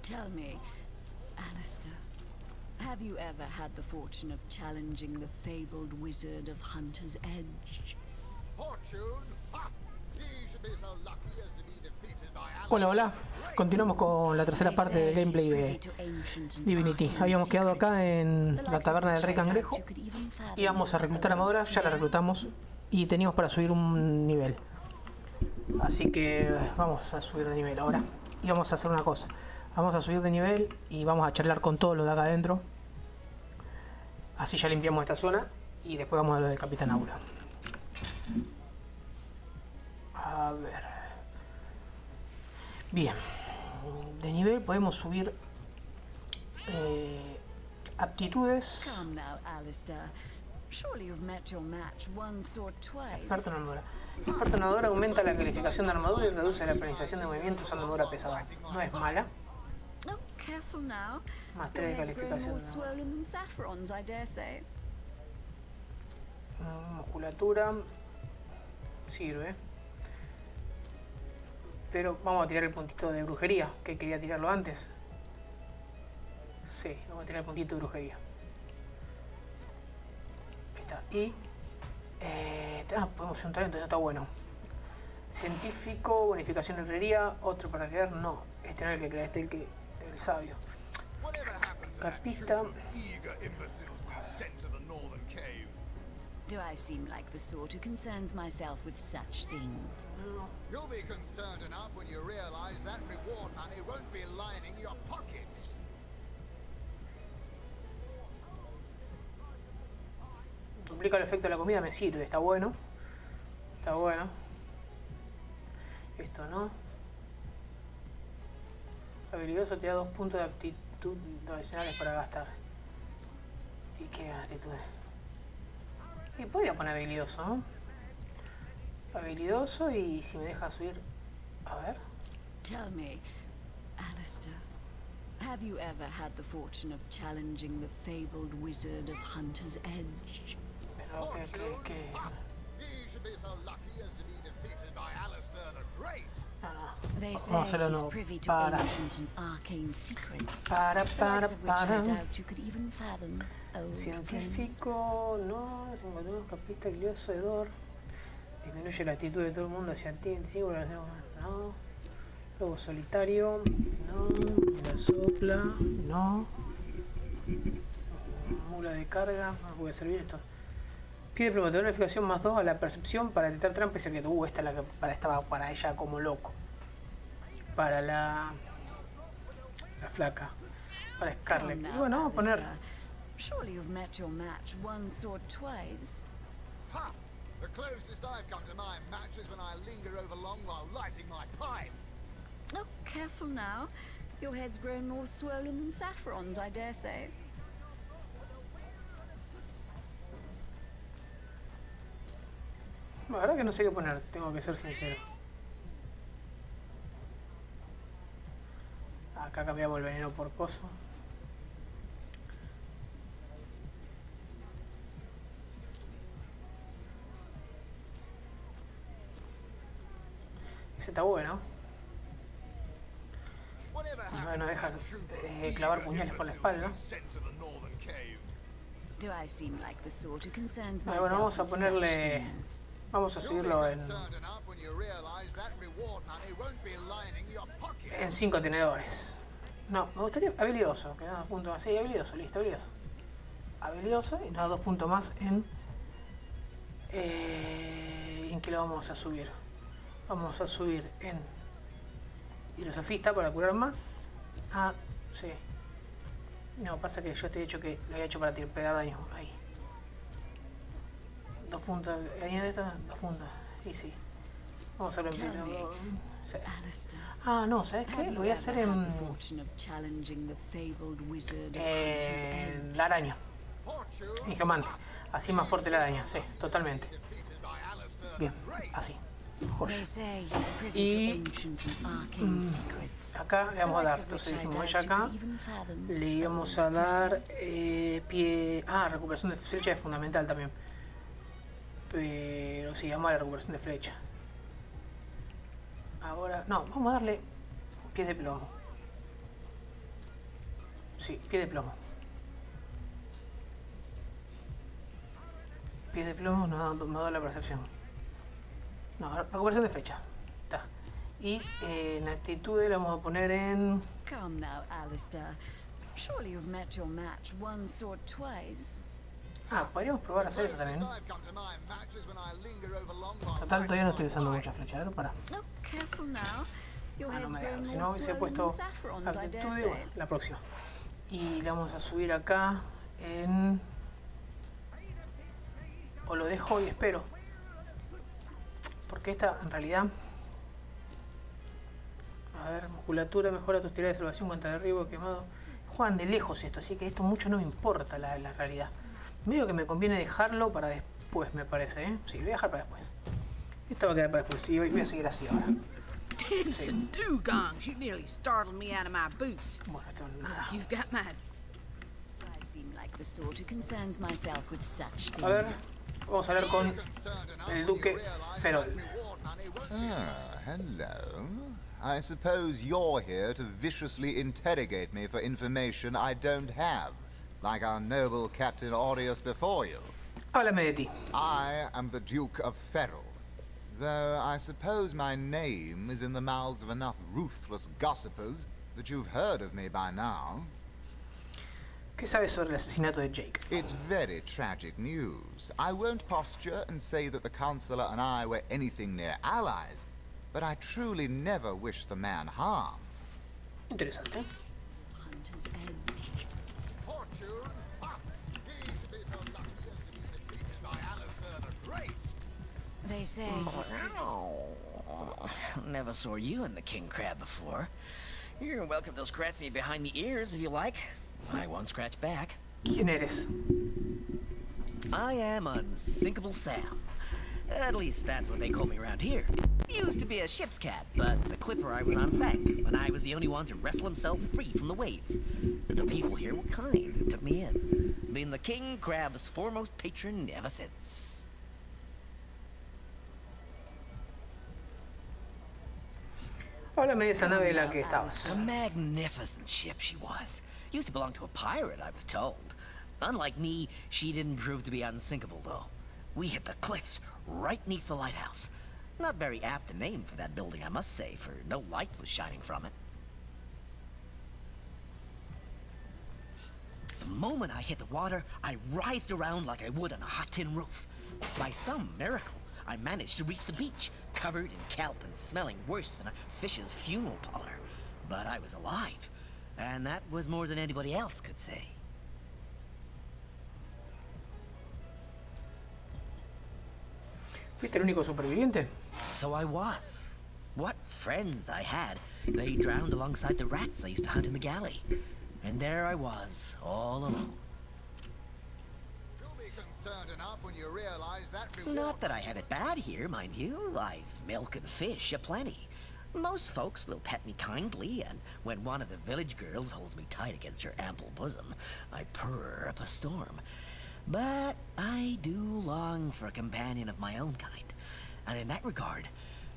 Tell me, Alistair, have you ever had the fortune of challenging the fabled wizard of Hunter's Edge? Fortune? Ha! He should be so lucky as to be defeated by Hola, hola. Continuamos con la tercera parte del gameplay de Divinity. Habíamos quedado acá en la taberna del Rey Cangrejo y vamos a reclutar armadura. Ya la reclutamos y teníamos para subir un nivel. Así que vamos a subir de nivel ahora. Y vamos a hacer una cosa. Vamos a subir de nivel y vamos a charlar con todo lo de acá adentro. Así ya limpiamos esta zona y después vamos a lo de Capitán Aura. A ver. Bien. De nivel podemos subir aptitudes. Experto en armadura. Experto en armadura aumenta la calificación de armadura y reduce la penalización de movimiento usando armadura pesada. No es mala. Más 3 de calificación. Musculatura. Sirve. Pero vamos a tirar el puntito de brujería, que quería tirarlo antes. Sí, vamos a tirar el puntito de brujería. Ahí está. Y podemos hacer un talento, eso está bueno. Científico, bonificación de herrería, otro para crear, no. Este no es el que crea, este es el sabio. Carpista. Do I seem like the sort who concerns myself with such things? No. You'll be concerned enough when you realize that reward money won't be lining your pockets. Duplica el efecto de la comida, me sirve, está bueno. Está bueno. Esto no. Habilidoso te da 2 puntos de aptitud adicionales para gastar. ¿Y qué actitud? Y podría poner habilidoso, ¿no? Habilidoso y si me deja subir... A ver. Tell me, Alistair, have you ever had the fortune of challenging the fabled wizard of Hunter's Edge? Pero que... He should be so lucky as to be defeated by Alistair the Great. They say Vamos a hacerlo he's no. privy to Para. ancient and arcane secrets. Para. I doubt you could even fathom. Científico, no. Capista, habilidoso, hedor. Disminuye la actitud de todo el mundo hacia ti. No. Lobo solitario, no. La sopla, no. Mula de carga, no puede servir esto. Pide promotor una bonificación más 2 a la percepción para detectar trampas y secreto. Esta es la que estaba para ella como loco. Para la flaca. Para Scarlet. Y bueno, vamos a poner. Surely you've met your match once or twice. Ha! The closest I've come to my match is when I linger over long while lighting my pipe. Oh, careful now. Your head's grown more swollen than Saffron's, I dare say. La verdad que no sé qué poner, tengo que ser sincero. Acá cambiamos el veneno por coso. Ese está bueno. No deja clavar puñales por la espalda. Bueno, vamos a ponerle... Vamos a subirlo en 5 tenedores. No, me gustaría habilidoso, que da 2 puntos más. Sí, habilidoso, listo, habilidoso. Habilidoso y nos da 2 puntos más en que lo vamos a subir. Vamos a subir en hidrosofista para curar más. Ah, sí. No, pasa que yo este hecho que lo había hecho para pegar daño. Ahí. 2 puntos. Añade esto, 2 puntos. Y sí. Vamos a hacerlo en primero. Sí. Ah, no, ¿sabes qué? Lo voy a hacer en la araña. En geomante. Así más fuerte la araña, sí, totalmente. Bien, así. Joya. Y acá le vamos a dar, entonces dijimos ella acá, le íbamos a dar pie... Ah, recuperación de flecha es fundamental también. Pero sí, vamos a la recuperación de flecha. Ahora, no, vamos a darle pies de plomo. Sí, pie de plomo. Pie de plomo no da la percepción. No, recuperación de fecha. Está. Y en actitudes la vamos a poner en... Come now, Alistair. Surely you've met your match once or twice. Ah, podríamos probar a hacer eso también. Total, todavía no estoy usando mucha flecha. A ver, para. Oh, careful now. Your Ah, no head's me growing deja. Si more no hubiese swollen puesto than saffrons, I dare actitudes, say. bueno, la próxima. Y la vamos a subir acá en... O lo dejo y espero. Porque esta, en realidad... A ver, musculatura, mejora tus tiradas de salvación, cuenta de derribo, quemado. Juegan de lejos esto, así que esto mucho no me importa la realidad. Medio que me conviene dejarlo para después, me parece, ¿eh? Sí, lo voy a dejar para después. Esto va a quedar para después. Y voy a seguir así ahora. Tinson dugongs, you nearly startled me out of my boots. Bueno, esto nada. You've got my... I seem like the sort who concerns myself with such A ver, things. vamos a hablar con el duque Ferol. Ah, hello. I suppose you're here to viciously interrogate me for information I don't have, like our noble Captain Aureus before you. Háblame de ti. I am the Duke of Ferrol, though I suppose my name is in the mouths of enough ruthless gossipers that you've heard of me by now. ¿Qué sabes sobre el asesinato de Jake? It's very tragic news. I won't posture and say that the Chancellor and I were anything near allies, but I truly never wished the man harm. Interesante. Hunter's Edge. Fortune? Ha! He should be so lucky as to be defeated by Alistair the Great. They say Never saw you in the king crab before. You're welcome to scratch me behind the ears if you like. I won't scratch back. ¿Quién eres? I am Unsinkable Sam. At least that's what they call me around here. Used to be a ship's cat, but the clipper I was on sank, and I was the only one to wrestle himself free from the waves. The people here were kind and took me in. Been the king crab's foremost patron ever since. Háblame de esa nave en la que estabas. A magnificent ship she was. Used to belong to a pirate, I was told. Unlike me, she didn't prove to be unsinkable, though. We hit the cliffs right neath the lighthouse. Not very apt a name for that building, I must say, for no light was shining from it. The moment I hit the water, I writhed around like I would on a hot tin roof. By some miracle, I managed to reach the beach, covered in kelp and smelling worse than a fish's funeral parlor. But I was alive, and that was more than anybody else could say. ¿Fuiste el único superviviente? So I was. What friends I had. They drowned alongside the rats I used to hunt in the galley. And there I was, all alone. You'll be concerned enough when you realize that reward... Not that I have it bad here, mind you. I've milk and fish aplenty. Most folks will pet me kindly, and when one of the village girls holds me tight against her ample bosom, I purr up a storm. But I do long for a companion of my own kind. And in that regard,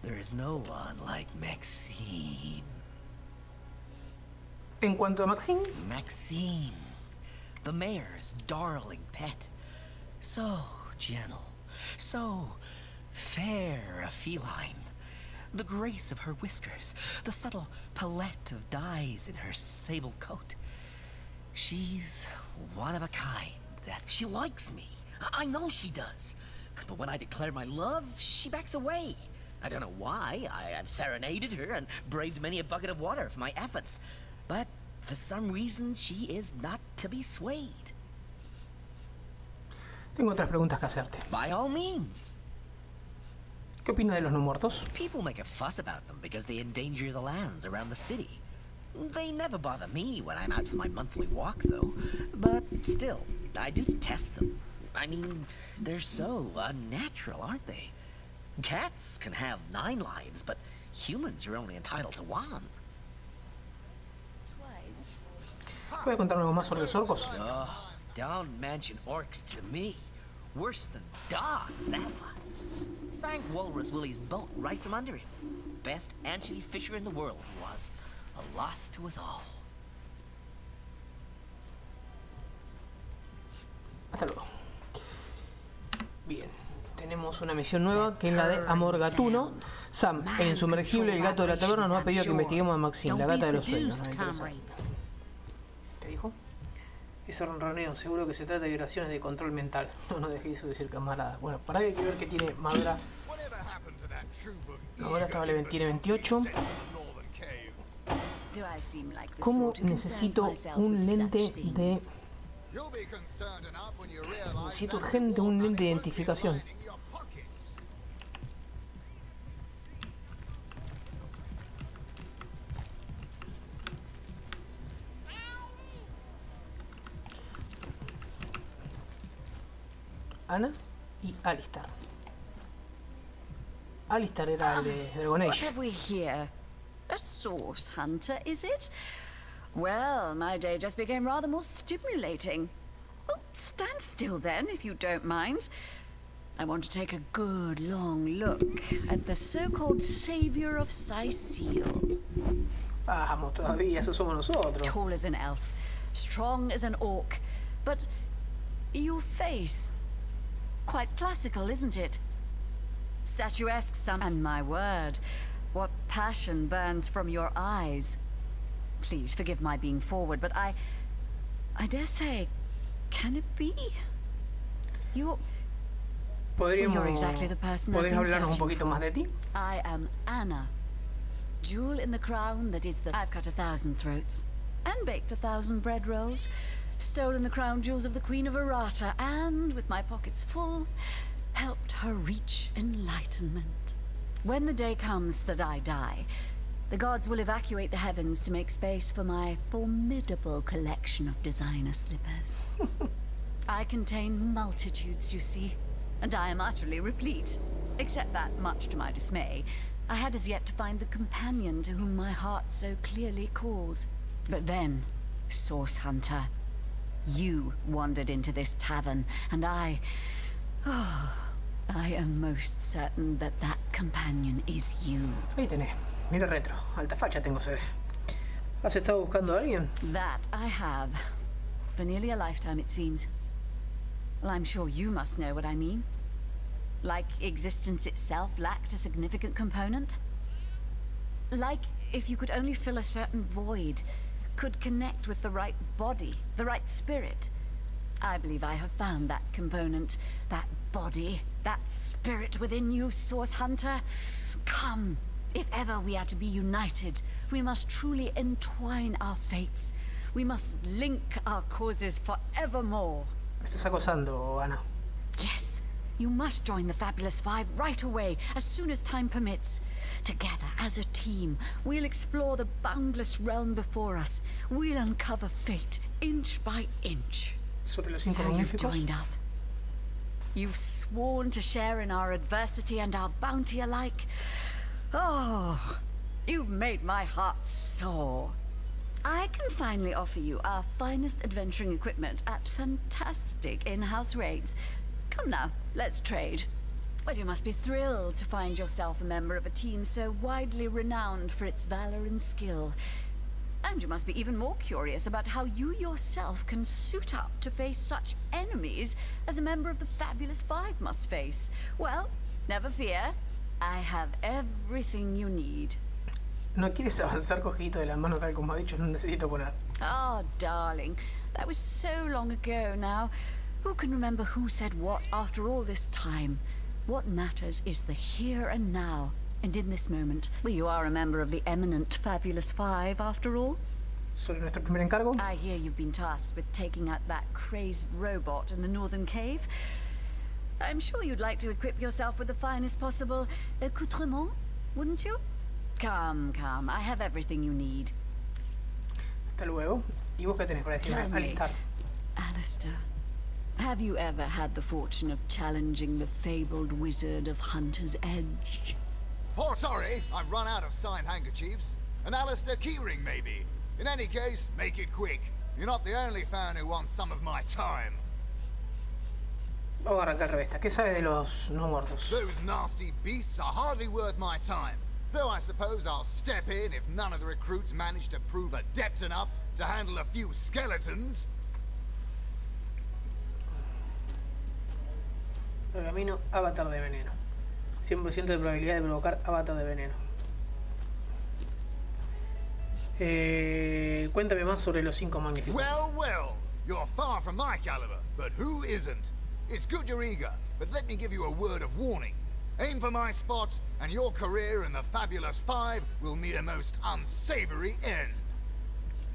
there is no one like Maxine. En cuanto a Maxine, Maxine, the mayor's darling pet. So gentle, so fair a feline. The grace of her whiskers, the subtle palette of dyes in her sable coat. She's one of a kind. That she likes me. I know she does. But when I declare my love, she backs away. I don't know why. I've serenaded her and braved many a bucket of water for my efforts. But for some reason, she is not to be swayed. tengo otras preguntas que hacerte. By all means. ¿Qué opina de los no muertos? People make a fuss about them because they endanger the lands around the city. They never bother me when I'm out for my monthly walk, though. But still, I do detest them. I mean, they're so unnatural, aren't they? Cats can have 9 lives, but humans are only entitled to 1. twice. ¿Puede contarme algo más sobre los orcos? Oh, don't mention orcs to me. Worse than dogs, that lot. Sank Walrus Willie's boat right from under him. Best anchovy fisher in the world he was. A loss to us all. Hasta luego. Bien. Tenemos una misión nueva que es la de Amor Gatuno. Sam, el insumergible, el gato de la taberna, nos ha pedido que investiguemos a Maxine, la gata de los sueños. Nos interesa. ¿Qué dijo? Ese ronroneo, seguro que se trata de violaciones de control mental. No nos dejéis eso decir, camarada. Bueno, para que hay que ver que tiene madura. Ahora tiene 28. ¿Cómo necesito un lente de... Necesito urgente un lente de identificación. Ana y Alistair. Alistair era el de Dragon Age. What have we here? A source hunter, is it? Well, my day just became rather more stimulating. Well, stand still then, if you don't mind. I want to take a good long look at the so-called savior of Sicil. Vamos, todavía, eso somos nosotros. Tall as an elf, strong as an orc, but your face, quite classical, isn't it? Statuesque, some, and my word, what passion burns from your eyes. Please forgive my being forward, but I dare say, can it be? You're exactly the person I've been hablarnos un searching poquito más de ti? I am Anna. Jewel in the crown that is the... I've cut 1,000 throats and baked 1,000 bread rolls, stolen the crown jewels of the Queen of Arata, and, with my pockets full, helped her reach enlightenment. When the day comes that I die, the gods will evacuate the heavens to make space for my formidable collection of designer slippers. I contain multitudes, you see, and I am utterly replete. Except that, much to my dismay, I had as yet to find the companion to whom my heart so clearly calls. But then, Source Hunter, you wandered into this tavern, and I am most certain that that companion is you. Ahí tenés. Mira retro. Alta facha tengo, se ve. ¿Has estado buscando a alguien? That I have. For nearly a lifetime, it seems. Well, I'm sure you must know what I mean. Like existence itself lacked a significant component. Like if you could only fill a certain void, could connect with the right body, the right spirit. I believe I have found that component, that body, that spirit within you, Source Hunter. Come, if ever we are to be united, we must truly entwine our fates. We must link our causes forevermore. Me estás acosando, Ana. Yes, you must join the Fabulous Five right away, as soon as time permits. Together, as a team, we'll explore the boundless realm before us. We'll uncover fate, inch by inch. Sobre los So cinco you've magníficos. joined up. You've sworn to share in our adversity and our bounty alike. Oh, you've made my heart soar. I can finally offer you our finest adventuring equipment at fantastic in-house rates. Come now, let's trade. Well, you must be thrilled to find yourself a member of a team so widely renowned for its valor and skill. And you must be even more curious about how you yourself can suit up to face such enemies as a member of the Fabulous Five must face. Well, never fear. I have everything you need. ¿No quieres avanzar cogidito de la mano tal como ha dicho? No necesito poner. Oh, darling, that was so long ago now. Who can remember who said what after all this time? What matters is the here and now, and in this moment. Well, you are a member of the eminent Fabulous Five, after all. Sobre nuestro primer encargo. I hear you've been tasked with taking out that crazed robot in the northern cave. I'm sure you'd like to equip yourself with the finest possible accoutrement, wouldn't you? Come, come, I have everything you need. Hasta luego. ¿Y vos qué tenés para decirme? Tell me, Alistair. Alistair, have you ever had the fortune of challenging the fabled wizard of Hunter's Edge? Oh, sorry, I've run out of signed handkerchiefs. An Alistair keyring, maybe. In any case, make it quick. You're not the only fan who wants some of my time. Vamos a arrancar revista. ¿Qué sabe de los no muertos? Those nasty beasts are hardly worth my time. Though I suppose I'll step in if none of the recruits manage to prove adept enough to handle a few skeletons. Pergamino, avatar de veneno. 100% de probabilidad de provocar avatar de veneno. Cuéntame más sobre los 5 magníficos. Well, well, you're far from my caliber, but who isn't? It's good you're eager, but let me give you a word of warning. Aim for my spots, and your career in the Fabulous Five will meet a most unsavory end.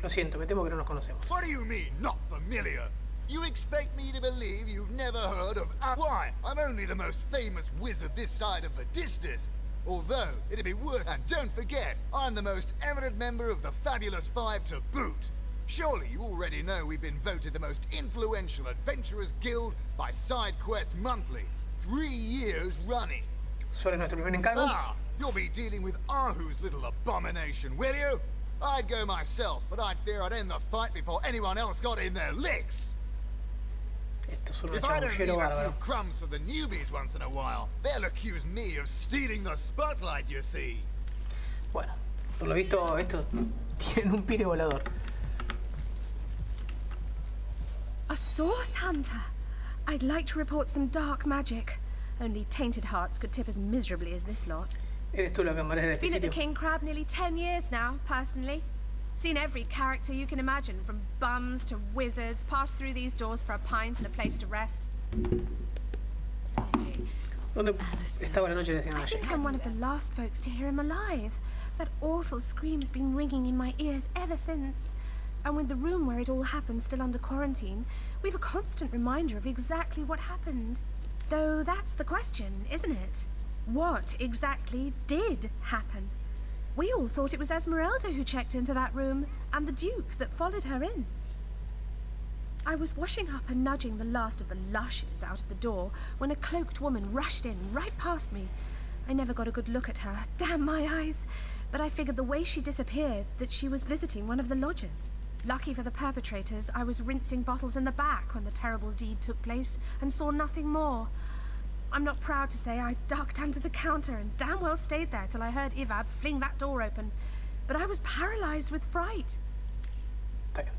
Lo siento, me temo que no nos conocemos. What do you mean, not familiar? You expect me to believe you've never heard of... Why, I'm only the most famous wizard this side of the distance. Although, it'd be worth... And don't forget, I'm the most eminent member of the Fabulous Five to boot. Surely you already know we've been voted the most influential adventurers guild by SideQuest Monthly. 3 years running. Sobre nuestro primer encargo. Ah, you'll be dealing with Ahu's little abomination, will you? I'd go myself, but I'd fear I'd end the fight before anyone else got in their licks. Esto es un If I don't leave chamullero a few bárbaro. crumbs for the newbies once in a while, they'll accuse me of stealing the spotlight, you see. Bueno, por lo visto, estos tienen un pire volador. A source hunter. I'd like to report some dark magic. Only tainted hearts could tip as miserably as this lot. Eres tú la camarera de este Been at the sitio. King Crab nearly 10 years now, personally. Seen every character you can imagine, from bums to wizards, passed through these doors for a pint and a place to rest. ¿Dónde estaba la noche de la I noche? think I'm one of the last folks to hear him alive. That awful scream has been ringing in my ears ever since. And with the room where it all happened still under quarantine, we've a constant reminder of exactly what happened. Though that's the question, isn't it? What exactly did happen? We all thought it was Esmeralda who checked into that room, and the Duke that followed her in. I was washing up and nudging the last of the lushes out of the door when a cloaked woman rushed in right past me. I never got a good look at her, damn my eyes, but I figured the way she disappeared that she was visiting one of the lodgers. Lucky for the perpetrators, I was rinsing bottles in the back when the terrible deed took place and saw nothing more. I'm not proud to say I ducked under the counter and damn well stayed there till I heard Ivad fling that door open, but I was paralyzed with fright. Está bien.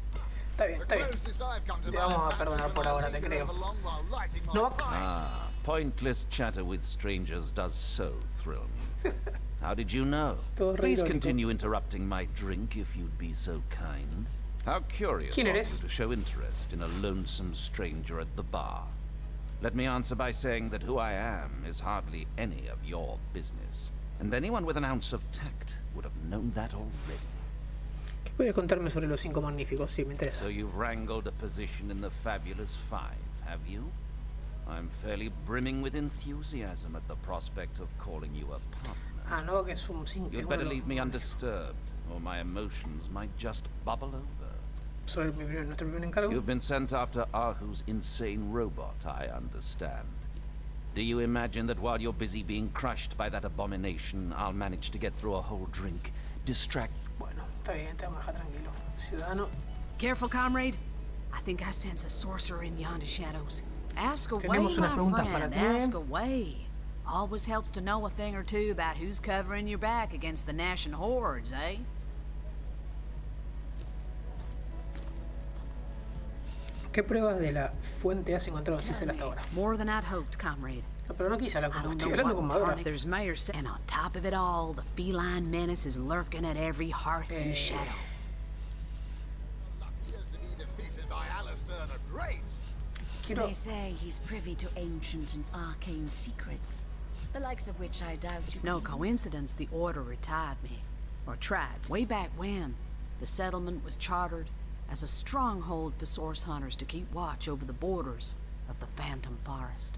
Está bien, The está bien. closest I've come to Te my vamos a advantage perdonar when por I ahora, te linger creo. along while lighting my No. pipe. Pointless chatter with strangers does so thrill me. How did you know? Todo re Please irónico. continue interrupting my drink if you'd be so kind. How curious ¿Quién of you eres? to show interest in a lonesome stranger at the bar. Let me answer by saying that who I am is hardly any of your business, and anyone with an ounce of tact would have known that already. ¿Qué puedes contarme sobre los 5 magníficos? Sí, me interesa. So you've wrangled a position in the Fabulous Five, have you? I'm fairly brimming with enthusiasm at the prospect of calling you a partner. Ah, no, que es un 5. You'd better leave me undisturbed, or my emotions might just bubble over. Sobre nuestro primer encargo. You've been sent after Ahu's insane robot, I understand. Do you imagine that while you're busy being crushed by that abomination, I'll manage to get through a whole drink, distract... Bueno, está bien, te vamos a dejar tranquilo. Ciudadano. Careful, comrade. I think I sense a sorcerer in yonder shadows. Ask away, Tenemos unas my preguntas para friend. ti. Ask away. Always helps to know a thing or two about who's covering your back against the gnashing hordes, eh? ¿Qué pruebas de la fuente has encontrado Cecil hasta ahora? More than I'd hoped, comrade. No, pero no quise hablar I con vos, don't estoy know hablando what con will Madora. turn it. There's mayor and on top of it all, the feline menace is lurking at every hearth and shadow. Lucky as to be defeated by Alistair the Great. Quiero... They say he's privy to ancient and arcane secrets, the likes of which I doubt It's you no can- coincidence the Order retired me, or tried. Way back when, the settlement was chartered as a stronghold for source hunters to keep watch over the borders of the Phantom Forest.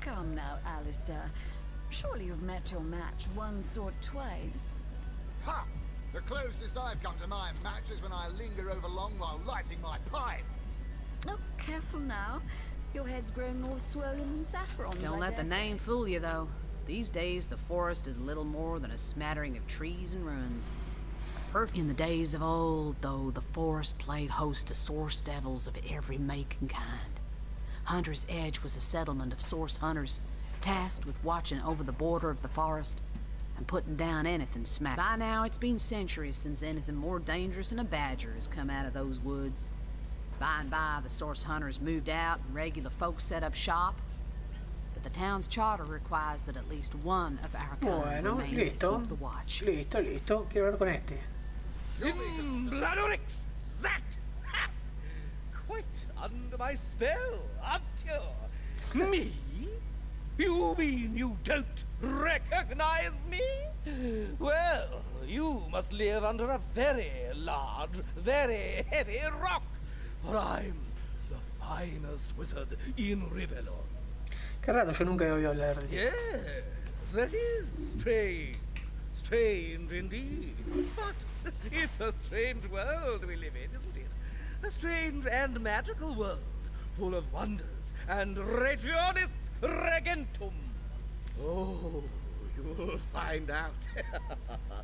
Come now, Alistair. Surely you've met your match once or twice. Ha! The closest I've come to my match is when I linger over long while lighting my pipe. Oh, careful now. Your head's grown more swollen than saffron. Don't let the name fool you, though. These days, the forest is little more than a smattering of trees and ruins. In the days of old, though, the forest played host to source devils of every make and kind. Hunter's Edge was a settlement of source hunters, tasked with watching over the border of the forest and putting down anything smack. By now, it's been centuries since anything more dangerous than a badger has come out of those woods. By and by, the source hunters moved out and regular folks set up shop. But the town's charter requires that at least one of our kind Bueno, remain to keep the watch. Listo. Quiero hablar con este. Bladorix! That! Ha! Quite under my spell, aren't you? Me? You mean you don't recognize me? Well, you must live under a very large, very heavy rock, for I'm the finest wizard in Rivellon. Qué raro, yo nunca he oído hablar de él. Yes, that is strange. Strange indeed. But it's a strange world we live in, isn't it? A strange and magical world, full of wonders and regionis regentum. Oh, you'll find out.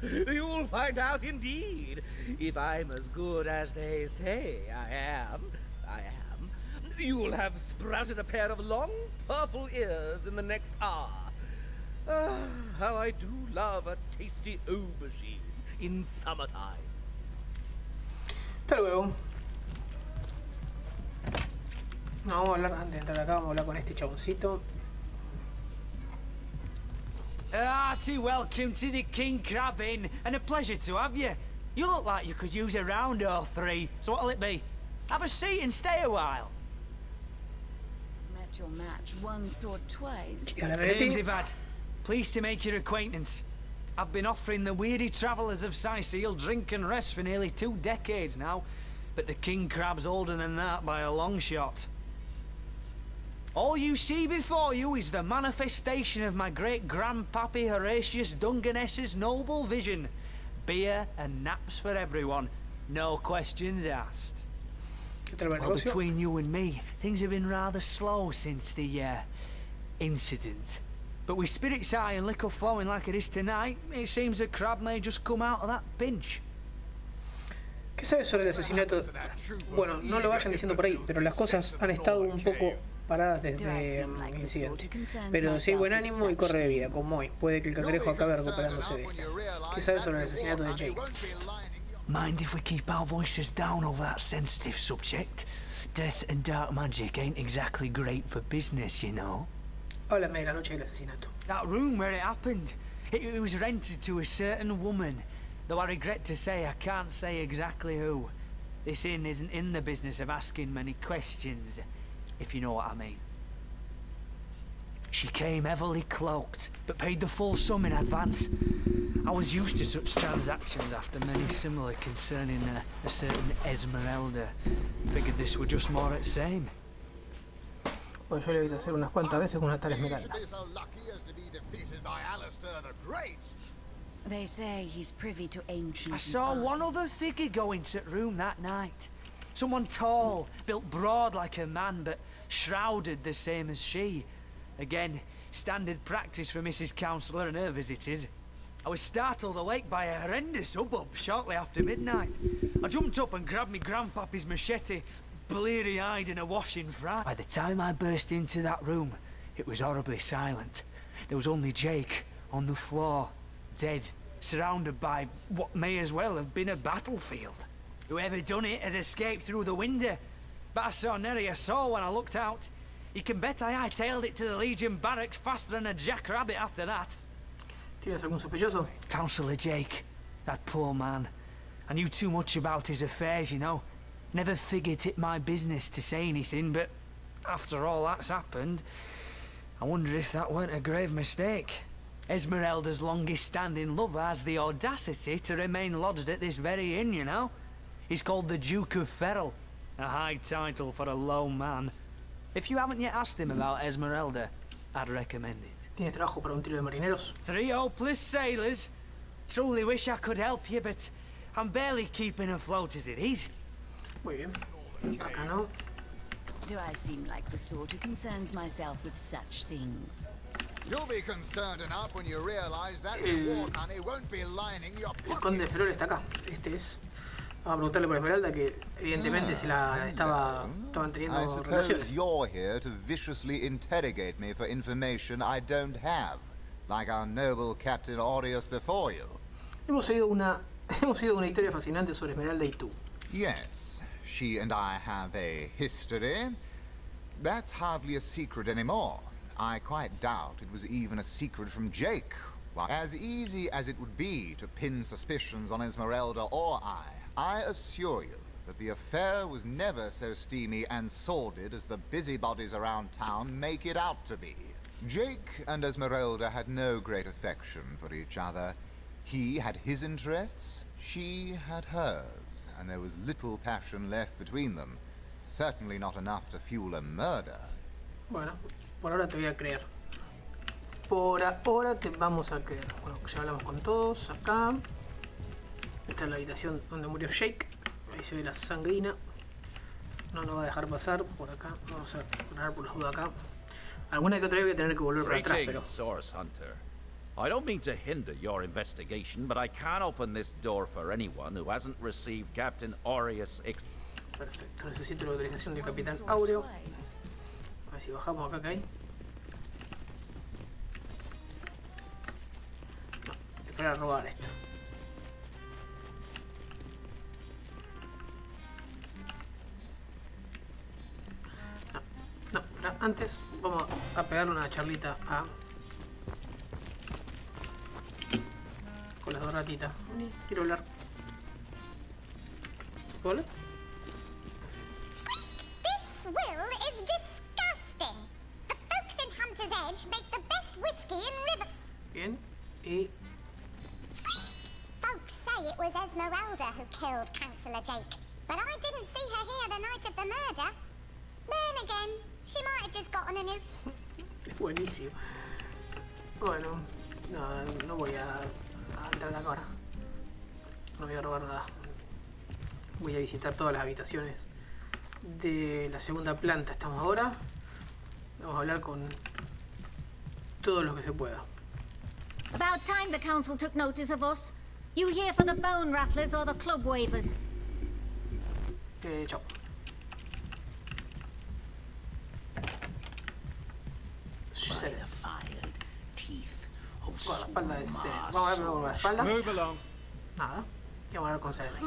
You'll find out indeed. If I'm as good as they say I am, you'll have sprouted a pair of long purple ears in the next hour. Ah, how I do love a tasty aubergine in summertime. Hasta luego. No, vamos a hablar, antes de entrar acá, vamos a hablar con este chaboncito. Hearty welcome to the King Crab Inn, and a pleasure to have you. You look like you could use a round or three, so what'll it be? Have a seat and stay a while. Met your match once or twice. Name's Ivad. Pleased to make your acquaintance. I've been offering the weary travellers of Sicil drink and rest for nearly 2 decades now, but the King Crab's older than that by a long shot. All you see before you is the manifestation of my great-grandpappy Horatius Dungeness's noble vision. Beer and naps for everyone, no questions asked. Well, between you and me, things have been rather slow since the, incident. But with spirits high and liquor flowing like it is tonight, it seems the crab may just come out of that pinch. ¿Qué sabes sobre el asesinato? Bueno, no lo vayan diciendo por ahí, pero las cosas han estado un poco paradas desde el incidente. Pero si hay buen ánimo y corre de vida, como hoy, puede que el cangrejo acabe recuperándose de esta. ¿Qué sabes sobre el asesinato de Jake? Mind if we keep our voices down over that sensitive subject? Death and dark magic ain't exactly great for business, you know. Háblame de la noche del asesinato. That room where it happened, it was rented to a certain woman. Though I regret to say I can't say exactly who. This inn isn't in the business of asking many questions, if you know what I mean. She came heavily cloaked, but paid the full sum in advance. I was used to such transactions after many similar concerning a certain Esmeralda. Figured this were just more at same. Pues yo le he visto hacer unas cuantas veces con una tal Esmeralda. They say he's privy to ancient. I saw one other figure go into that room that night. Someone tall, built broad like a man, but shrouded the same as she. Again, standard practice for Mrs. Councillor and her visitors. I was startled awake by a horrendous hubbub shortly after midnight. I jumped up and grabbed me grandpappy's machete, bleary-eyed and awash in fright. By the time I burst into that room, it was horribly silent. There was only Jake on the floor, dead, surrounded by what may as well have been a battlefield. Whoever done it has escaped through the window, but I saw nary a soul when I looked out. You can bet I hightailed it to the Legion barracks faster than a jackrabbit after that. ¿Tienes algún sospechoso? Councillor Jake, that poor man. I knew too much about his affairs, you know. Never figured it my business to say anything, but after all that's happened, I wonder if that weren't a grave mistake. Esmeralda's longest-standing lover has the audacity to remain lodged at this very inn, you know. He's called the Duke of Ferrol, a high title for a low man. If you haven't yet asked him about Esmeralda, I'd recommend it. ¿Tienes trabajo para un trío de marineros? 3 hopeless sailors. Truly wish I could help you, but I'm barely keeping afloat as it is. Muy bien. Acá no. Do I seem like the sort who concerns myself with such things? You'll be concerned enough when you realize that reward money won't be lining your El conde de Ferrol está acá. Este es Vamos a preguntarle por Esmeralda, que evidentemente estaban teniendo I suppose relaciones. you're here to viciously interrogate me for information I don't have, like our noble Captain Aureus before you. Hemos oído una historia fascinante sobre Esmeralda y tú. Yes, she and I have a history. That's hardly a secret anymore. I quite doubt it was even a secret from Jake. As easy as it would be to pin suspicions on Esmeralda or I assure you that the affair was never so steamy and sordid as the busybodies around town make it out to be. Jake and Esmeralda had no great affection for each other. He had his interests, she had hers, and there was little passion left between them. Certainly not enough to fuel a murder. Bueno, por ahora te voy a creer. Por ahora te vamos a creer. Bueno, ya hablamos con todos acá. Esta es la habitación donde murió Jake. Ahí se ve la sangrina. No nos va a dejar pasar por acá. Vamos a poner por las dudas acá. Alguna que otra vez voy a tener que volver para atrás, pero... Source Hunter. I don't mean to hinder your investigation, but I can't open this door for anyone who hasn't received Captain Aureus' Perfecto, necesito la autorización del Capitán Aureo. A ver si bajamos acá que hay. No, esperar a robar esto. No, antes vamos a pegarle una charlita a... con las dos ratitas. Quiero hablar. ¿Puedo hablar? This will is disgusting. The folks in Hunter's Edge make the best whiskey in River. Bien, y... Folks say it was Esmeralda who killed Councillor Jake, but I didn't see her here the night of the murder. Then again, she might have just gotten a new... Es buenísimo. Bueno, no voy a entrar a la cámara. No voy a robar nada. Voy a visitar todas las habitaciones de la segunda planta. Estamos ahora. Vamos a hablar con todos los que se pueda. About time the council took notice of us. You here for the bone rattlers or the club wavers? Chao. Bueno, la espalda de Serena. Vamos a ver con la espalda. Nada. Y vamos a ver con Serena.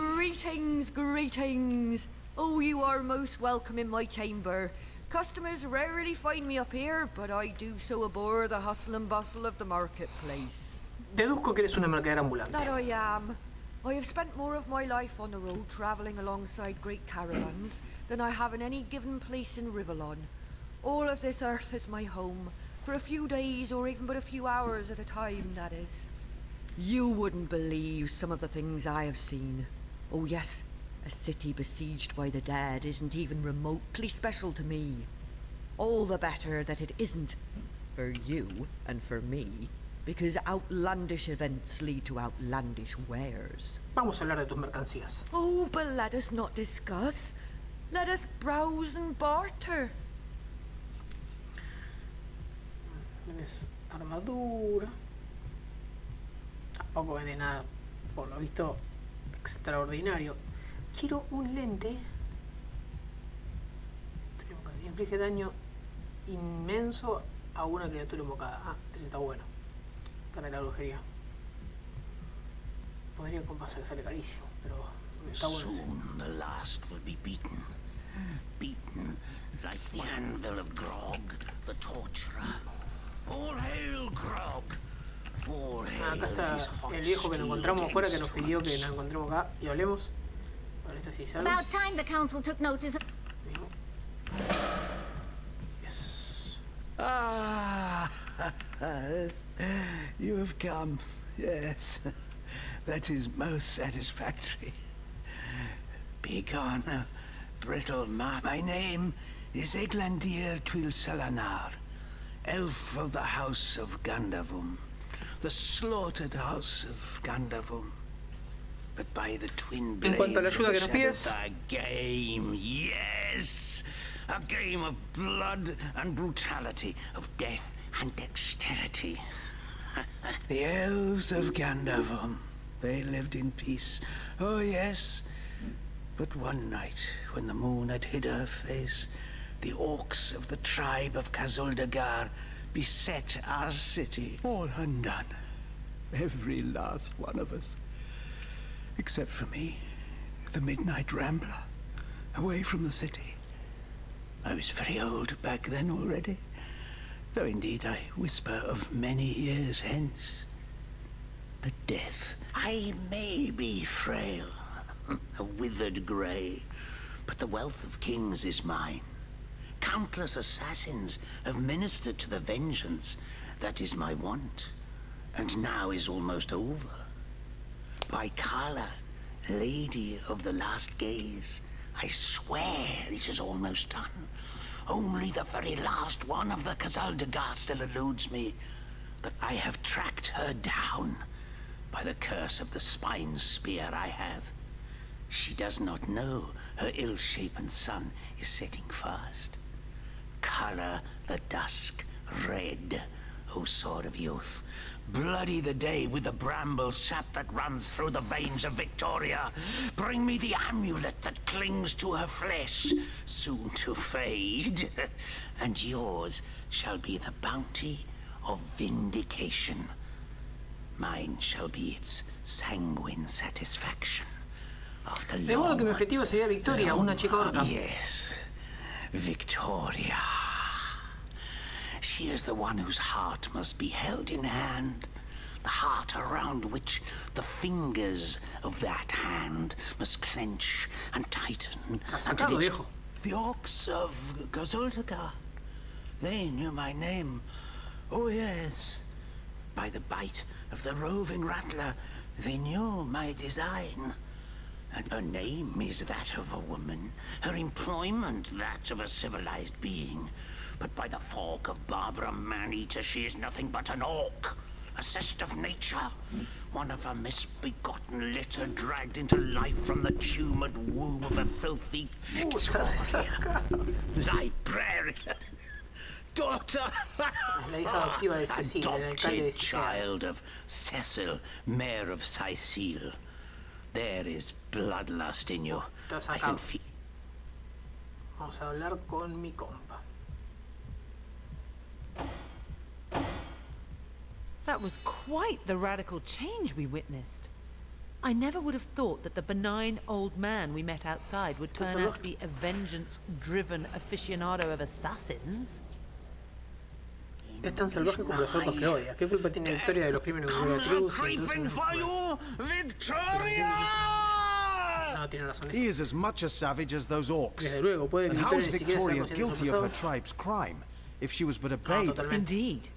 Greetings. Oh, you are most welcome in my chamber. Customers rarely find me up here, but I do so abhor the hustle and bustle of the marketplace. Deduzco que eres una mercadera ambulante. That I am. I have spent more of my life on the road travelling alongside great caravans than I have in any given place in Rivellon. All of this earth is my home, for a few days or even but a few hours at a time, that is. You wouldn't believe some of the things I have seen. Oh yes, a city besieged by the dead isn't even remotely special to me. All the better that it isn't for you and for me, because outlandish events lead to outlandish wares. Vamos a hablar de tus mercancías. Oh, but let us not discuss. Let us browse and barter. Tienes armadura. Tampoco vende nada, por lo visto, extraordinario. Quiero un lente. Inflige daño inmenso a una criatura invocada. Ah, ese está bueno. Para la brujería. Podría compasar que sale carísimo, pero está bueno. Soon the last will be beaten. Beaten like the anvil of Grog, the torturer. All hail Grog. All hail Acá está his hot el viejo que nos encontramos afuera, que nos steel pidió que stripes. nos encontremos acá y hablemos. A ver, esta sí sale. About time the council took notice of... Yes. Ah, you have come. Yes, that is most satisfactory. Begone, brittle man. My name is Eglandir Twil Salanar, elf of the House of Gandavum, the slaughtered House of Gandavum. But by the twin blades cuanto a la ayuda que nos of pides. a game, yes! A game of blood and brutality, of death and dexterity. The elves of Gandavum, they lived in peace. Oh yes, But one night, when the moon had hid her face, the orcs of the tribe of Kazuldagar beset our city, all undone. Every last one of us. Except for me, the midnight rambler, away from the city. I was very old back then already, though indeed I whisper of many years hence. But death, I may be frail, a withered grey, but the wealth of kings is mine. Countless assassins have ministered to the vengeance that is my want, and now is almost over. By Kala, Lady of the Last Gaze, I swear it is almost done. Only the very last one of the Kazuldagar still eludes me, but I have tracked her down by the curse of the spine spear I have. She does not know her ill-shapen sun is setting fast. Color the dusk red, O sword of youth. Bloody the day with the bramble sap that runs through the veins of Victoria. Bring me the amulet that clings to her flesh, soon to fade. And yours shall be the bounty of vindication. Mine shall be its sanguine satisfaction. After De modo que mi objetivo sería Victoria, una chica orca. Yes, Victoria. She is the one whose heart must be held in hand. The heart around which the fingers of that hand must clench and tighten until it's... The orcs of Kazuldagar. They knew my name. Oh, yes. By the bite of the roving rattler, they knew my design. And her name is that of a woman, her employment that of a civilized being. But by the fork of Barbara Man-Eater, she is nothing but an orc, a cyst of nature, one of a misbegotten litter dragged into life from the tumoured womb of a filthy Victoria, librarian, daughter, and adopted child of Cecil, Mayor of Sicile. There is bloodlust in you. I can feel. Vamos a hablar con mi compa. That was quite the radical change we witnessed. I never would have thought that the benign old man we met outside would turn out to be a vengeance-driven aficionado of assassins. Es tan salvaje como los orcos que odia. ¿Qué culpa tiene Victoria de los crímenes que cometió Cruz? No, tiene razón. He is as much a savage as those orcs. Desde luego, puede que And how is Victoria Victoria guilty of her tribe's crime if she was but a babe? Indeed.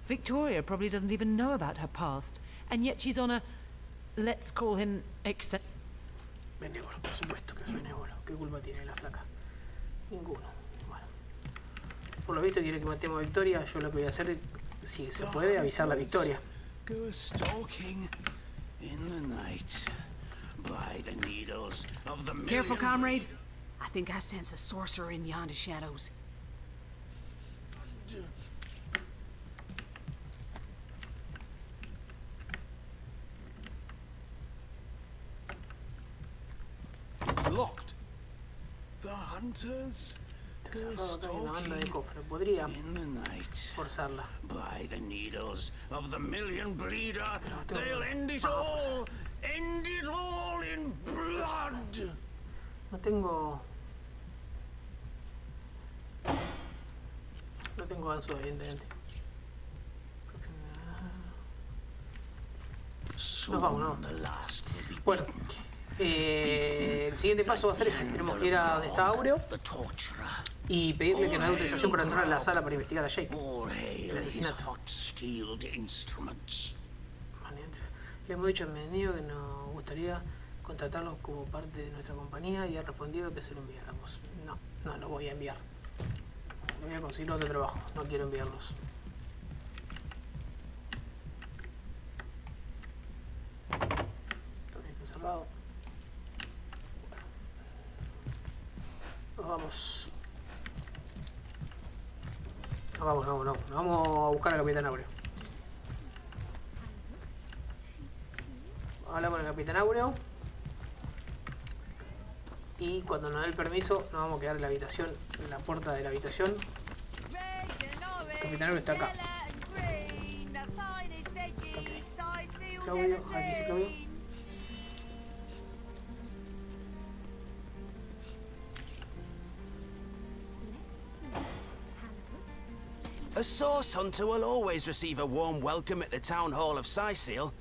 Victoria probably doesn't even know about her past, and yet she's on a, let's call him, Benévolo, por supuesto que es benévolo. ¿Qué culpa tiene la flaca? Ninguno. Bueno. Por lo visto quiere que matemos a Victoria. Yo lo que voy a hacer, si se puede, avisar a Victoria. Go stalking in the night by the needles of the Careful, comrade. I think I sense a sorcerer in yonder shadows. It's locked. The hunters Cerrado acá hay una banda de cofre. Podría forzarla. by the needles of the million bleeder. They'll end it all. End it all in blood. No tengo ganso, evidentemente. Nos vamos, ¿no? Bueno, el siguiente paso va a ser ese. Tenemos que ir a donde está Aureo y pedirle que nos dé autorización para entrar a la sala para investigar a Jake, el asesinato. Le hemos dicho a Mendigo que nos gustaría contratarlos como parte de nuestra compañía y ha respondido que se lo enviáramos. No lo voy a enviar. Le voy a conseguir otro trabajo. No quiero enviarlos. También está cerrado. Nos vamos. Nos vamos a buscar al Capitán Aureo. Habla con el Capitán Aureo. Y cuando nos dé el permiso, nos vamos a quedar en la habitación, en la puerta de la habitación. El capitán está acá. Okay. Claudio, aquí dice Claudio. A source hunter will always receive a warm welcome at the town hall of Sicil.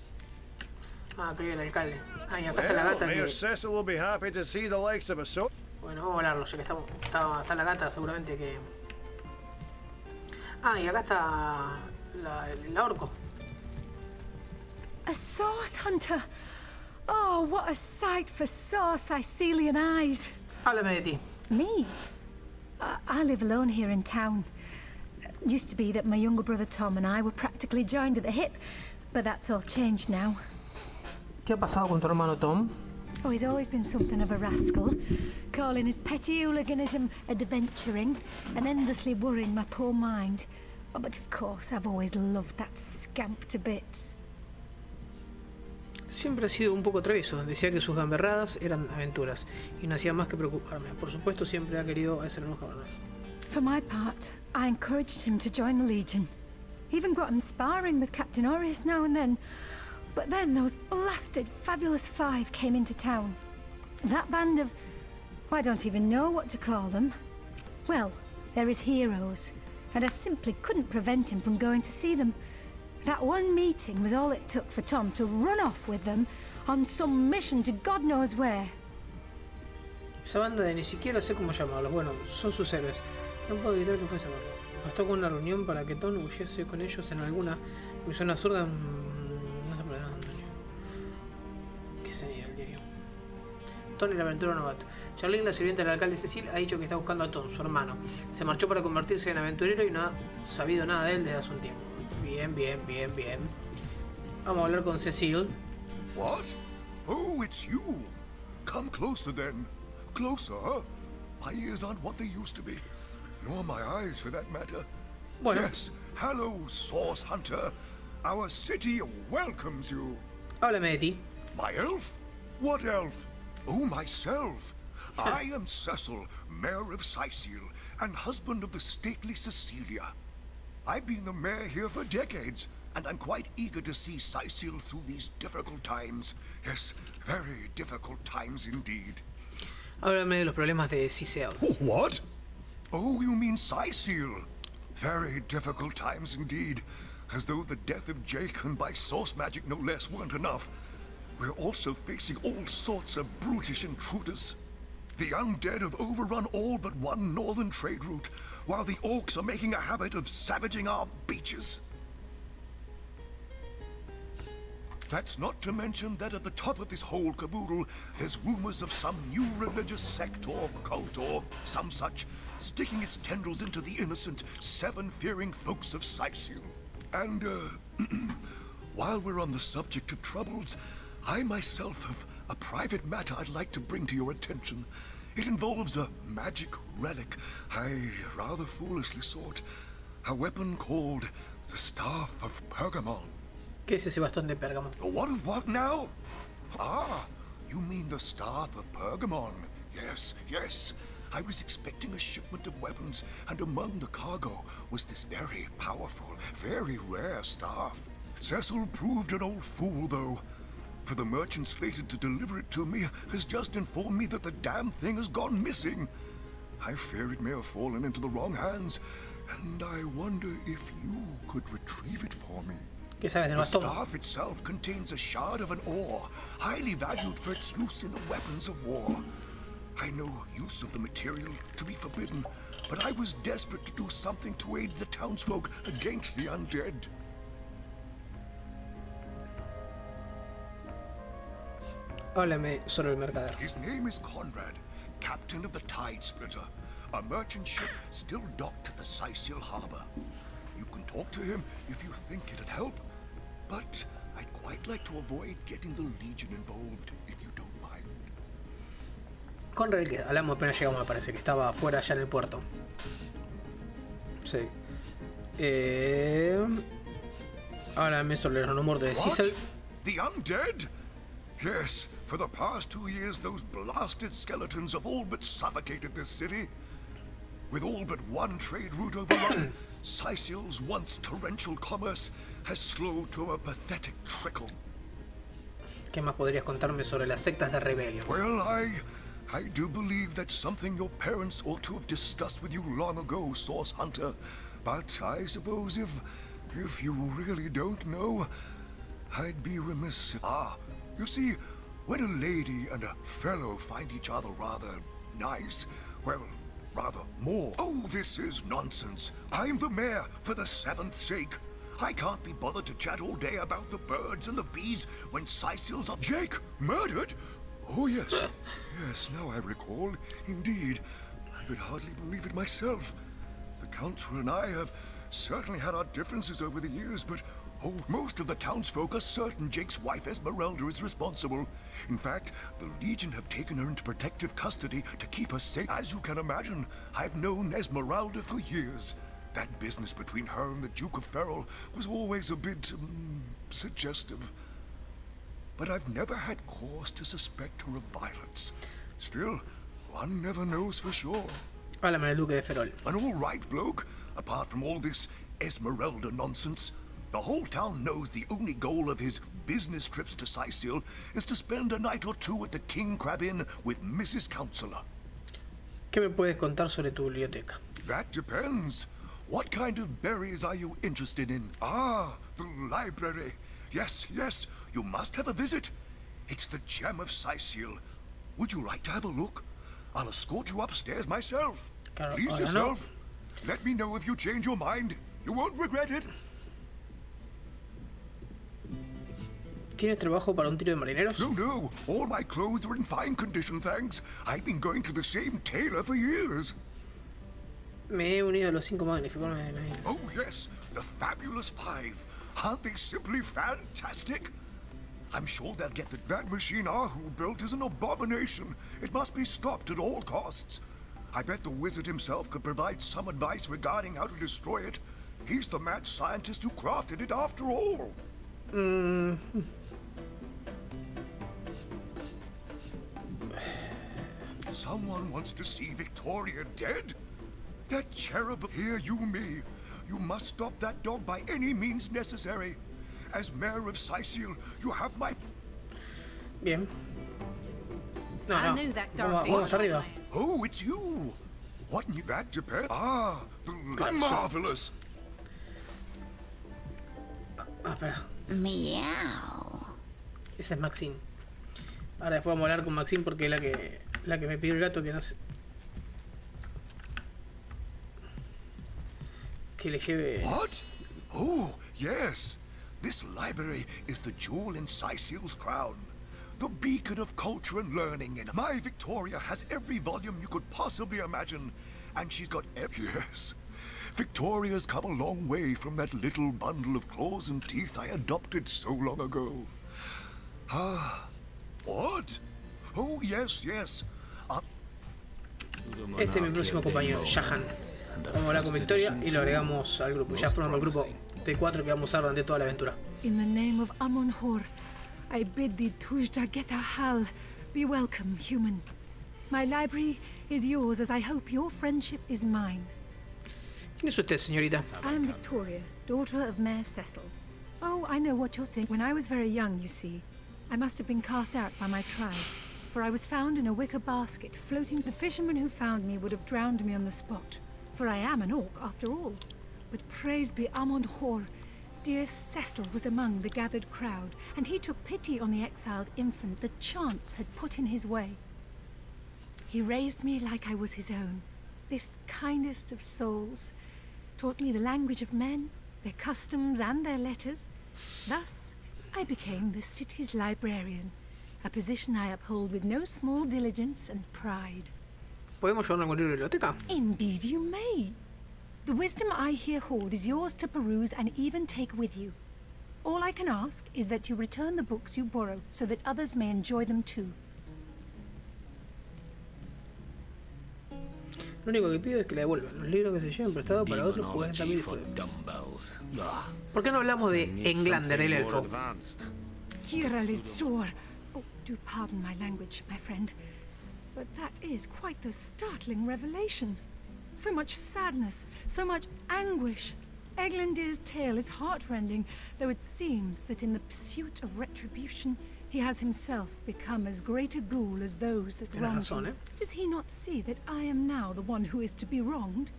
Ah, acá viene el alcalde. Ah, y acá está la gata Mayor que... Cecil will be happy to see the likes of a so. Bueno, vamos a hablarlo, ya que está la gata seguramente que... Ah, y acá está el orco. A source hunter. Oh, what a sight for sore Sicilian eyes. Háblame de ti. Me? I live alone here in town. Used to be that my younger brother Tom and I were practically joined at the hip, but that's all changed now. ¿Qué ha pasado con tu hermano Tom? Oh, he's always been something of a rascal, calling his petty hooliganism adventuring and endlessly worrying my poor mind. Oh, but of course, I've always loved that scamp to bits. Siempre ha sido un poco travieso. Decía que sus gamberradas eran aventuras y no hacía más que preocuparme. Por supuesto, siempre ha querido hacernos cabalgar. For my part, I encouraged him to join the Legion. Even got him sparring with Captain Aureus now and then. But then those blasted Fabulous Five came into town. That band of... I don't even know what to call them. Well, they're his heroes, and I simply couldn't prevent him from going to see them. That one meeting was all it took for Tom to run off with them on some mission to God knows where. Esa banda de ni siquiera sé cómo llamarlos. Bueno, son sus héroes. No puedo evitar que fuese malo. Bastó con una reunión para que Tom huyese con ellos en alguna misión absurda. No sé por dónde. ¿Qué sería el diario? Tom el aventurero novato. Charlene, la sirvienta del alcalde Cecil, ha dicho que está buscando a Tom, su hermano. Se marchó para convertirse en aventurero y no ha sabido nada de él desde hace un tiempo. Bien. Vamos a hablar con Cecil. What? Oh, it's you. Come closer then. Closer. My ears aren't what they used to be. Nor my eyes, for that matter. Bueno. Yes. Hello, Source Hunter. Our city welcomes you. Háblame de ti. My elf? What elf? Oh, myself. I am Cecil, Mayor of Sicil, and husband of the stately Cecilia. I've been the mayor here for decades, and I'm quite eager to see Sicil through these difficult times. Yes, very difficult times indeed. Háblame de los problemas de Sicil. What? Oh, you mean Sicil? Very difficult times indeed. As though the death of Jake, and by source magic no less, weren't enough. We're also facing all sorts of brutish intruders. The undead have overrun all but one northern trade route, while the orcs are making a habit of savaging our beaches. That's not to mention that at the top of this whole caboodle, there's rumors of some new religious sect or cult or some such, sticking its tendrils into the innocent, seven-fearing folks of Sicil. And, while we're on the subject of troubles, I myself have a private matter I'd like to bring to your attention. It involves a magic relic I rather foolishly sought. A weapon called the Staff of Pergamon. ¿Qué es ese bastón de Pérgamo? What of what now? Ah, you mean the Staff of Pergamon. Yes. I was expecting a shipment of weapons, and among the cargo was this very powerful, very rare staff. Cecil proved an old fool, though. For the merchant slated to deliver it to me has just informed me that the damn thing has gone missing. I fear it may have fallen into the wrong hands, and I wonder if you could retrieve it for me. ¿Qué sabes del The bastón? staff itself contains a shard of an ore, highly valued for its use in the weapons of war. I know use of the material to be forbidden, but I was desperate to do something to aid the townsfolk against the undead. Háblame sobre el mercader. His name is Conrad, captain of the Tide Splitter, a merchant ship still docked at the Sicil harbor. You can talk to him if you think it'd help, but I'd quite like to avoid getting the Legion involved, if you don't mind. Conrad, que hablamos apenas llegamos, me parece que estaba afuera ya en el puerto. Sí. Háblame sobre los rumores de Cecil. The undead? Yes, For the past 2 years, those blasted skeletons have all but suffocated this city. With all but one trade route overrun, Sicil's once torrential commerce has slowed to a pathetic trickle. ¿Qué más podrías contarme sobre las sectas de rebelión? Well, I do believe that's something your parents ought to have discussed with you long ago, Source Hunter. But I suppose if you really don't know, I'd be remiss. You see, when a lady and a fellow find each other rather nice, well, rather more. Oh, this is nonsense. I'm the mayor for the 7th sake. I can't be bothered to chat all day about the birds and the bees when Sicil's up. Jake, murdered? Oh, yes. Yes, now I recall. Indeed. I could hardly believe it myself. The Council and I have certainly had our differences over the years, but most of the townsfolk are certain Jake's wife Esmeralda is responsible. In fact, the Legion have taken her into protective custody to keep her safe. As you can imagine, I've known Esmeralda for years. That business between her and the Duke of Ferrol was always a bit suggestive. But I've never had cause to suspect her of violence. Still, one never knows for sure. Háblame del Duque de Ferrol. An all right bloke, apart from all this Esmeralda nonsense. The whole town knows the only goal of his business trips to Sicil is to spend a night or two at the King Crab Inn with Mrs. Counselor. ¿Qué me puedes contar sobre tu biblioteca? That depends. What kind of berries are you interested in? The library. Yes, you must have a visit. It's the gem of Sicil. Would you like to have a look? I'll escort you upstairs myself. Claro, Please yourself. No. Let me know if you change your mind. You won't regret it. ¿Tienes trabajo para un trío de marineros? No. All my clothes are in fine condition, thanks. I've been going to the same tailor for years. Me he unido a los 5 magníficos. Oh, yes. The Fabulous 5. Aren't they simply fantastic? I'm sure they'll get that machine Ahu built is an abomination. It must be stopped at all costs. I bet the wizard himself could provide some advice regarding how to destroy it. He's the mad scientist who crafted it after all. Someone wants to see Victoria dead? That cherub, hear you me. You must stop that dog by any means necessary. As mayor of Sicil, you have my... Bien. No. I knew that dark Vamos arriba. Oh, it's you. What knew that depend? Marvelous. Espera. Meow. Esa es Maxine. Ahora después vamos a hablar con Maxine porque es la que me pidió el gato que no sé. Que le lleve. What? Oh, yes. This library is the jewel in Sicil's crown. The beacon of culture and learning. And my Victoria has every volume you could possibly imagine. And she's got yes. Victoria's come a long way from that little bundle of claws and teeth I adopted so long ago. What? Oh, yes. Este es mi próximo compañero, Jahan. Vamos a hablar con Victoria y lo agregamos al grupo. Ya formamos el grupo de 4 que vamos a usar durante toda la aventura. In the name of Amon-Hor, I bid thee Tujda Geta Hal, be welcome, human. My library is yours, as I hope your friendship is mine. ¿Quién es usted, señorita? I am Victoria, daughter of Mayor Cecil. Oh, I know what you'll think. When I was very young, you see, I must have been cast out by my tribe, for I was found in a wicker basket, floating. The fisherman who found me would have drowned me on the spot, for I am an orc, after all. But praise be Amon-Hor, dear Cecil was among the gathered crowd, and he took pity on the exiled infant that chance had put in his way. He raised me like I was his own, this kindest of souls, taught me the language of men, their customs and their letters. Thus, I became the city's librarian, a position I uphold with no small diligence and pride. ¿Podemos llevarnos algún libro de biblioteca? Indeed you may. The wisdom I here hoard is yours to peruse and even take with you. All I can ask is that you return the books you borrow so that others may enjoy them too. Lo único que pido es que la devuelvan. Los libros que se lleven prestados para otros pueden también disponer. ¿Por qué no hablamos de Englander, el elfo? Do pardon my language, my friend, but that is quite the startling revelation. So much sadness, so much anguish. Eglandir's tale is heartrending, though it seems that in the pursuit of retribution, he has himself become as great a ghoul as those that wronged him. Does he not see that I am now the one who is to be wronged?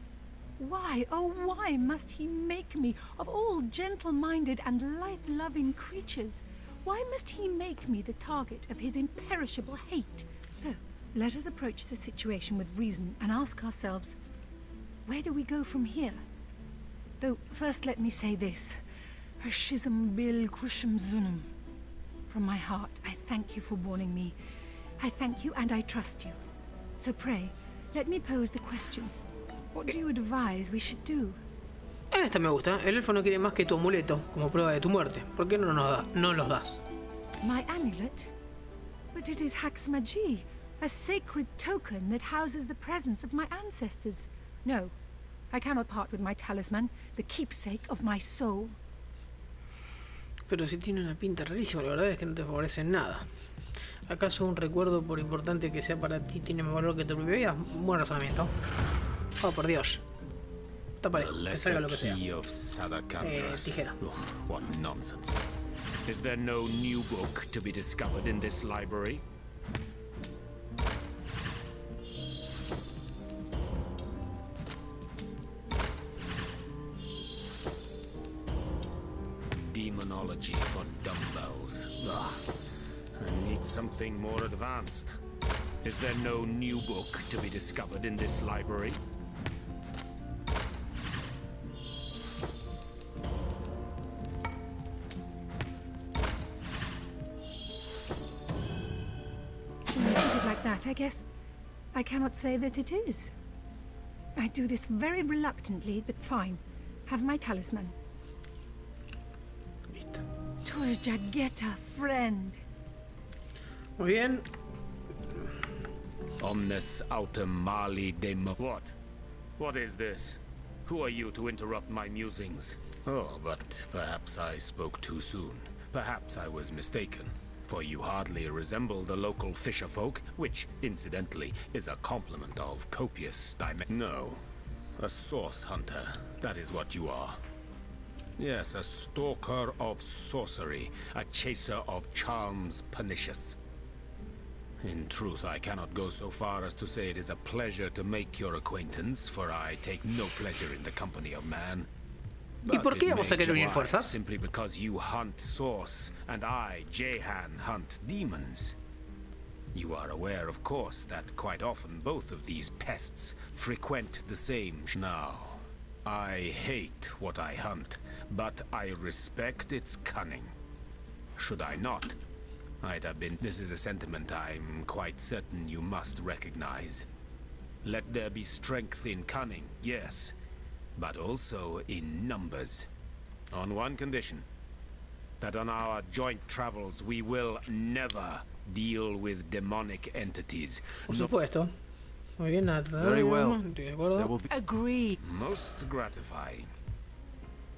Why, oh why must he make me, of all gentle-minded and life-loving creatures, why must he make me the target of his imperishable hate? So, let us approach the situation with reason and ask ourselves, where do we go from here? Though, first let me say this. Hashizm bil kushum zunum. From my heart, I thank you for warning me. I thank you and I trust you. So pray, let me pose the question. What do you advise we should do? Esta me gusta. El elfo no quiere más que tu amuleto como prueba de tu muerte. ¿Por qué no los das? My amulet? But it is Haxmagi, a sacred token that houses the presence of my ancestors. No, I cannot part with my talisman, the keepsake of my soul. Pero si tiene una pinta rarísima, la verdad es que no te favorece en nada. ¿Acaso un recuerdo, por importante que sea para ti, tiene más valor que tu propia vida? Buen razonamiento. Oh, por Dios. Tápale, que salga lo que sea. Tijera. What nonsense. Is there no new book to be discovered in this library? Demonology for dumbbells. Ugh. I need something more advanced. Is there no new book to be discovered in this library? When you put it like that, I guess I cannot say that it is. I do this very reluctantly, but fine. Have my talisman. Torjageta, friend. Muy bien. Omnes autem mali demo. What is this? Who are you to interrupt my musings? Oh, but perhaps I spoke too soon. Perhaps I was mistaken. For you hardly resemble the local fisher folk, which, incidentally, is a compliment of copious No. A source hunter. That is what you are. Yes, a stalker of sorcery, a chaser of charms pernicious. In truth, I cannot go so far as to say it is a pleasure to make your acquaintance, for I take no pleasure in the company of man. ¿Y por qué vamos a querer unir fuerzas? Simply because you hunt source, and I, Jehan, hunt demons. You are aware, of course, that quite often both of these pests frequent the same. Now, I hate what I hunt, but I respect its cunning. Should I not, I'd have been... This is a sentiment I'm quite certain you must recognize. Let there be strength in cunning, yes, but also in numbers. On one condition, that on our joint travels we will never deal with demonic entities. Por supuesto. Muy bien, nada. Very well. Estoy de acuerdo. Agreed. Most gratifying.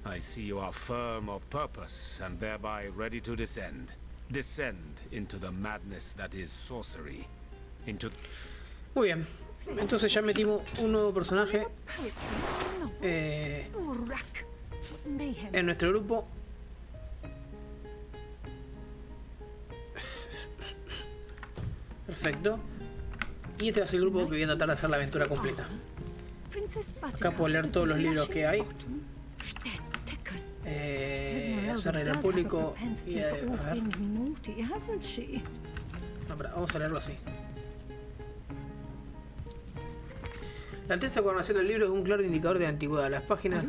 I see you are firm of purpose and thereby ready to descend. Descend into the madness that is sorcery. Into... Muy bien. Entonces ya metimos un nuevo personaje en nuestro grupo. Perfecto. Y este va a ser el grupo que voy a tratar de hacer la aventura completa. Acá puedo leer todos los libros que hay. Hacer reír al público y a ver. No, espera, vamos a leerlo así. La intensa coronación del libro es un claro indicador de antigüedad. Las páginas...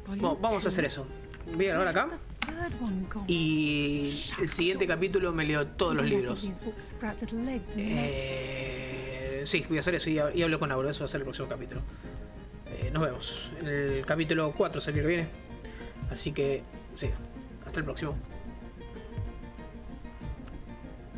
Bueno, vamos a hacer eso. Voy a grabar acá. Y el siguiente capítulo me leo todos los libros. Sí, voy a hacer eso y hablo con Auro. Eso va a ser el próximo capítulo. Nos vemos. En el capítulo 4 es el que viene. Así que, sí. Hasta el próximo.